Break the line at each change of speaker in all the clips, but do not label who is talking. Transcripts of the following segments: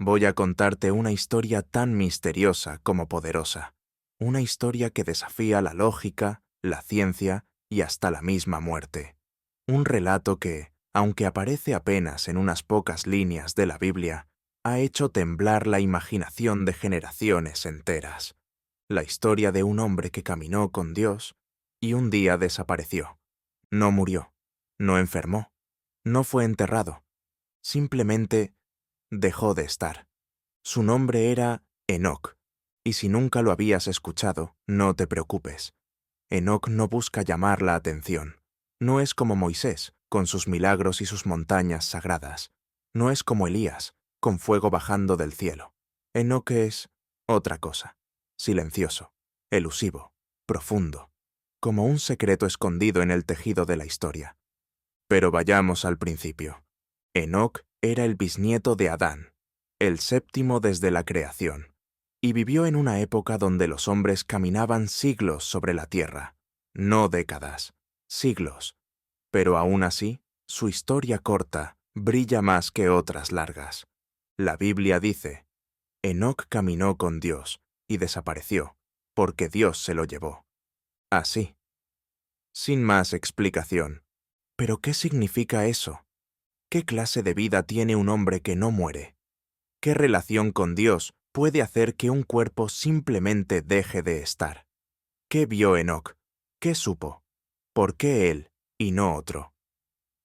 Voy a contarte una historia tan misteriosa como poderosa. Una historia que desafía la lógica, la ciencia y hasta la misma muerte. Un relato que, aunque aparece apenas en unas pocas líneas de la Biblia, ha hecho temblar la imaginación de generaciones enteras. La historia de un hombre que caminó con Dios y un día desapareció. No murió, no enfermó, no fue enterrado. Simplemente dejó de estar. Su nombre era Enoc, y si nunca lo habías escuchado, no te preocupes. Enoc no busca llamar la atención. No es como Moisés, con sus milagros y sus montañas sagradas. No es como Elías, con fuego bajando del cielo. Enoc es otra cosa. Silencioso, elusivo, profundo, como un secreto escondido en el tejido de la historia. Pero vayamos al principio. Enoc era el bisnieto de Adán, el séptimo desde la creación, y vivió en una época donde los hombres caminaban siglos sobre la tierra, no décadas, siglos. Pero aún así, su historia corta brilla más que otras largas. La Biblia dice, Enoc caminó con Dios y desapareció, porque Dios se lo llevó. Así. Sin más explicación. ¿Pero qué significa eso? ¿Qué clase de vida tiene un hombre que no muere? ¿Qué relación con Dios puede hacer que un cuerpo simplemente deje de estar? ¿Qué vio Enoc? ¿Qué supo? ¿Por qué él y no otro?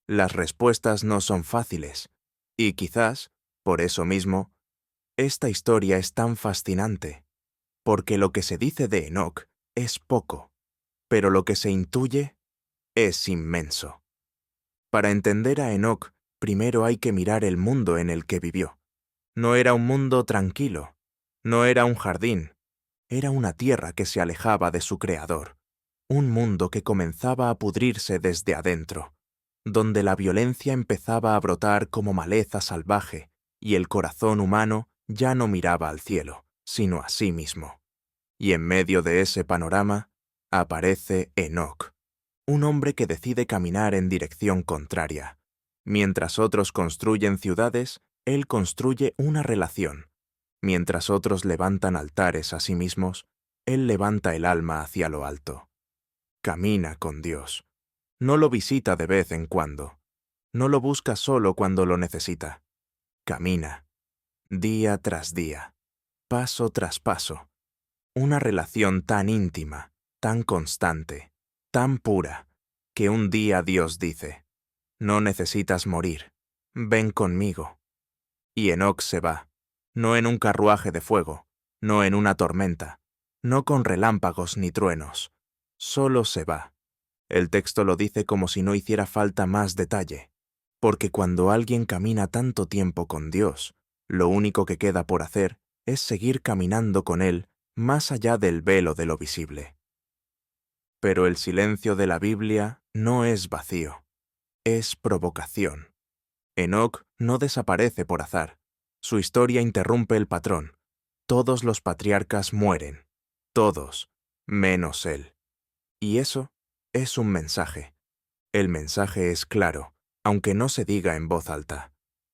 Las respuestas no son fáciles, y quizás, por eso mismo, esta historia es tan fascinante, porque lo que se dice de Enoc es poco, pero lo que se intuye es inmenso. Para entender a Enoc, primero hay que mirar el mundo en el que vivió. No era un mundo tranquilo, no era un jardín, era una tierra que se alejaba de su creador, un mundo que comenzaba a pudrirse desde adentro, donde la violencia empezaba a brotar como maleza salvaje y el corazón humano ya no miraba al cielo, sino a sí mismo. Y en medio de ese panorama aparece Enoc, un hombre que decide caminar en dirección contraria. Mientras otros construyen ciudades, él construye una relación. Mientras otros levantan altares a sí mismos, él levanta el alma hacia lo alto. Camina con Dios. No lo visita de vez en cuando. No lo busca solo cuando lo necesita. Camina, día tras día, paso tras paso. Una relación tan íntima, tan constante, tan pura, que un día Dios dice, no necesitas morir, ven conmigo. Y Enoc se va, no en un carruaje de fuego, no en una tormenta, no con relámpagos ni truenos, solo se va. El texto lo dice como si no hiciera falta más detalle, porque cuando alguien camina tanto tiempo con Dios, lo único que queda por hacer es seguir caminando con Él más allá del velo de lo visible. Pero el silencio de la Biblia no es vacío, es provocación. Enoc no desaparece por azar. Su historia interrumpe el patrón. Todos los patriarcas mueren. Todos, menos él. Y eso es un mensaje. El mensaje es claro, aunque no se diga en voz alta.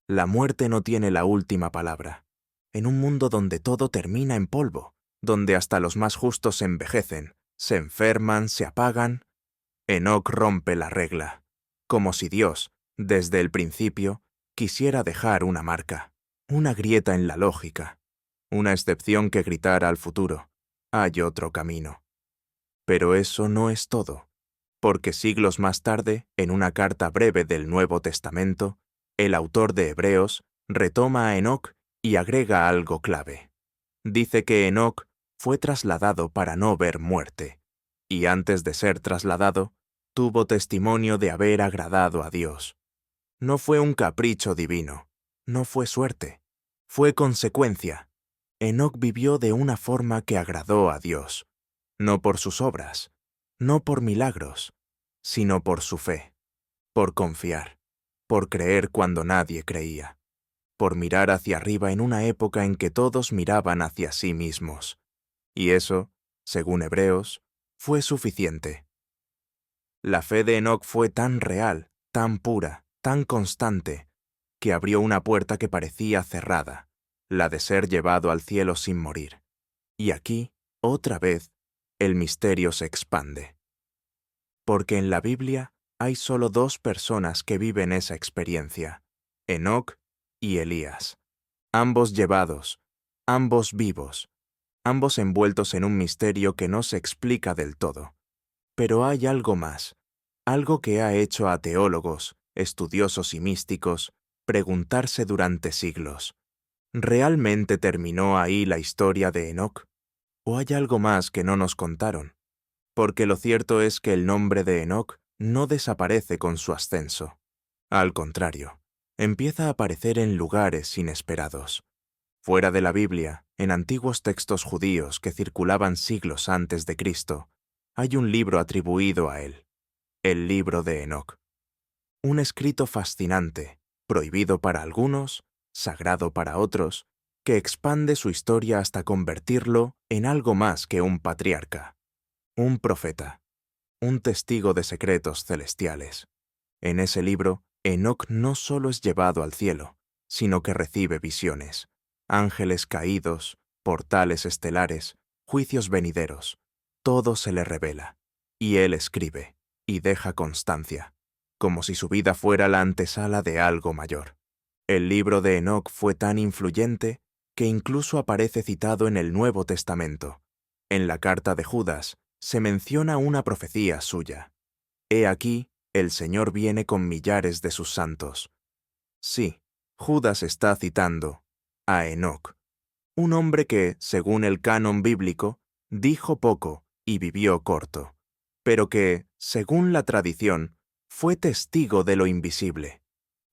La muerte no tiene la última palabra. En un mundo donde todo termina en polvo, donde hasta los más justos se envejecen, se enferman, se apagan, Enoc rompe la regla, como si Dios, desde el principio, quisiera dejar una marca, una grieta en la lógica, una excepción que gritara al futuro, hay otro camino. Pero eso no es todo, porque siglos más tarde, en una carta breve del Nuevo Testamento, el autor de Hebreos retoma a Enoc y agrega algo clave. Dice que Enoc fue trasladado para no ver muerte, y antes de ser trasladado, tuvo testimonio de haber agradado a Dios. No fue un capricho divino, no fue suerte, fue consecuencia. Enoc vivió de una forma que agradó a Dios, no por sus obras, no por milagros, sino por su fe, por confiar, por creer cuando nadie creía, por mirar hacia arriba en una época en que todos miraban hacia sí mismos. Y eso, según Hebreos, fue suficiente. La fe de Enoc fue tan real, tan pura, tan constante, que abrió una puerta que parecía cerrada. la de ser llevado al cielo sin morir. Y aquí, otra vez, el misterio se expande. Porque en la Biblia hay solo dos personas que viven esa experiencia, Enoc y Elías, ambos llevados, ambos vivos, ambos envueltos en un misterio que no se explica del todo. Pero hay algo más, algo que ha hecho a teólogos, estudiosos y místicos preguntarse durante siglos. ¿Realmente terminó ahí la historia de Enoc? ¿O hay algo más que no nos contaron? Porque lo cierto es que el nombre de Enoc no desaparece con su ascenso. Al contrario, empieza a aparecer en lugares inesperados. Fuera de la Biblia, en antiguos textos judíos que circulaban siglos antes de Cristo, hay un libro atribuido a él, el libro de Enoc. Un escrito fascinante, prohibido para algunos, sagrado para otros, que expande su historia hasta convertirlo en algo más que un patriarca, un profeta, un testigo de secretos celestiales. En ese libro, Enoc no solo es llevado al cielo, sino que recibe visiones, ángeles caídos, portales estelares, juicios venideros. Todo se le revela, y él escribe, y deja constancia, como si su vida fuera la antesala de algo mayor. El libro de Enoc fue tan influyente que incluso aparece citado en el Nuevo Testamento. En la carta de Judas se menciona una profecía suya. He aquí, el Señor viene con millares de sus santos. Sí, Judas está citando a Enoc, un hombre que, según el canon bíblico, dijo poco y vivió corto, pero que, según la tradición, fue testigo de lo invisible.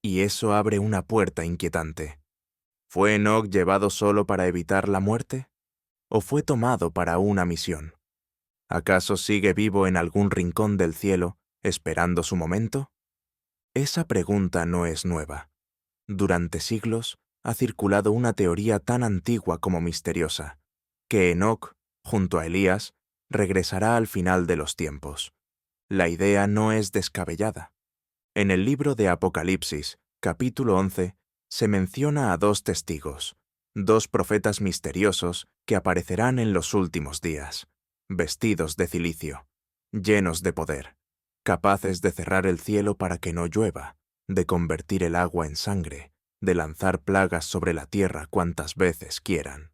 Y eso abre una puerta inquietante. ¿Fue Enoc llevado solo para evitar la muerte? ¿O fue tomado para una misión? ¿Acaso sigue vivo en algún rincón del cielo, esperando su momento? Esa pregunta no es nueva. Durante siglos ha circulado una teoría tan antigua como misteriosa, que Enoc, junto a Elías, regresará al final de los tiempos. La idea no es descabellada. En el libro de Apocalipsis, capítulo 11, se menciona a dos testigos, dos profetas misteriosos que aparecerán en los últimos días, vestidos de cilicio, llenos de poder, capaces de cerrar el cielo para que no llueva, de convertir el agua en sangre, de lanzar plagas sobre la tierra cuantas veces quieran.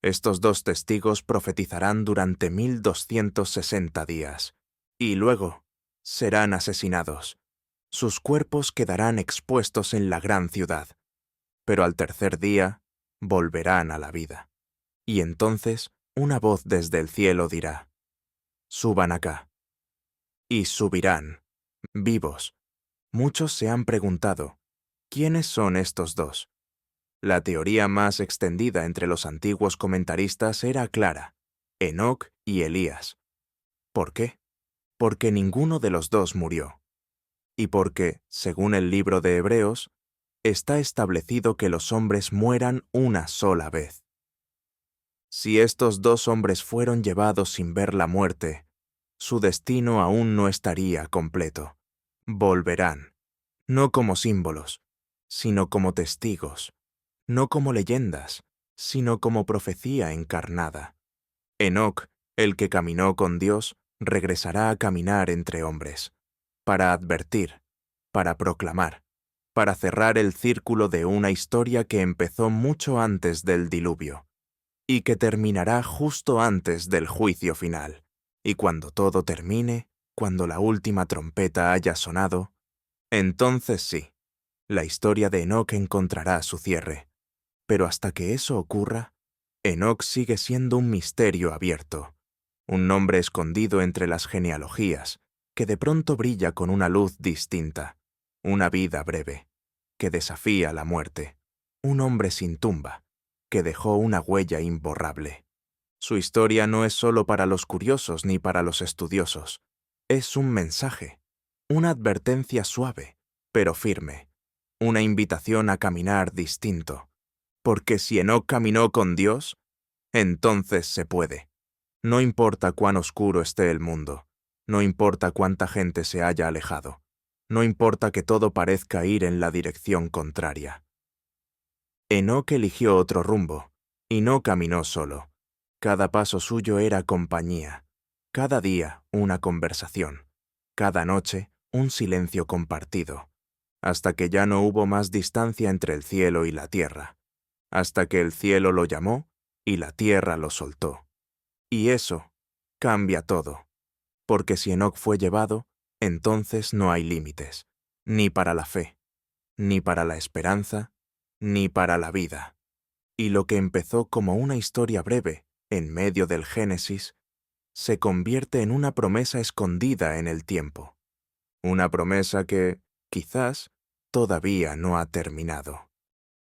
Estos dos testigos profetizarán durante 1260 días, y luego serán asesinados. Sus cuerpos quedarán expuestos en la gran ciudad, pero al tercer día volverán a la vida. Y entonces una voz desde el cielo dirá: «Suban acá». Y subirán, vivos. Muchos se han preguntado, ¿quiénes son estos dos? La teoría más extendida entre los antiguos comentaristas era clara: Enoc y Elías. ¿Por qué? Porque ninguno de los dos murió. Y porque, según el libro de Hebreos, está establecido que los hombres mueran una sola vez. Si estos dos hombres fueron llevados sin ver la muerte, su destino aún no estaría completo. Volverán, no como símbolos, sino como testigos, no como leyendas, sino como profecía encarnada. Enoc, el que caminó con Dios, regresará a caminar entre hombres, para advertir, para proclamar, para cerrar el círculo de una historia que empezó mucho antes del diluvio, y que terminará justo antes del juicio final. Y cuando todo termine, cuando la última trompeta haya sonado, entonces sí, la historia de Enoc encontrará su cierre. Pero hasta que eso ocurra, Enoc sigue siendo un misterio abierto, un nombre escondido entre las genealogías, que de pronto brilla con una luz distinta, una vida breve, que desafía la muerte, un hombre sin tumba, que dejó una huella imborrable. Su historia no es solo para los curiosos ni para los estudiosos, es un mensaje, una advertencia suave, pero firme, una invitación a caminar distinto, porque si Enoc caminó con Dios, entonces se puede. No importa cuán oscuro esté el mundo, no importa cuánta gente se haya alejado, no importa que todo parezca ir en la dirección contraria. Enoc eligió otro rumbo, y no caminó solo. Cada paso suyo era compañía, cada día una conversación, cada noche un silencio compartido, hasta que ya no hubo más distancia entre el cielo y la tierra, hasta que el cielo lo llamó y la tierra lo soltó. Y eso cambia todo, porque si Enoc fue llevado, entonces no hay límites, ni para la fe, ni para la esperanza, ni para la vida. Y lo que empezó como una historia breve en medio del Génesis, se convierte en una promesa escondida en el tiempo. Una promesa que, quizás, todavía no ha terminado.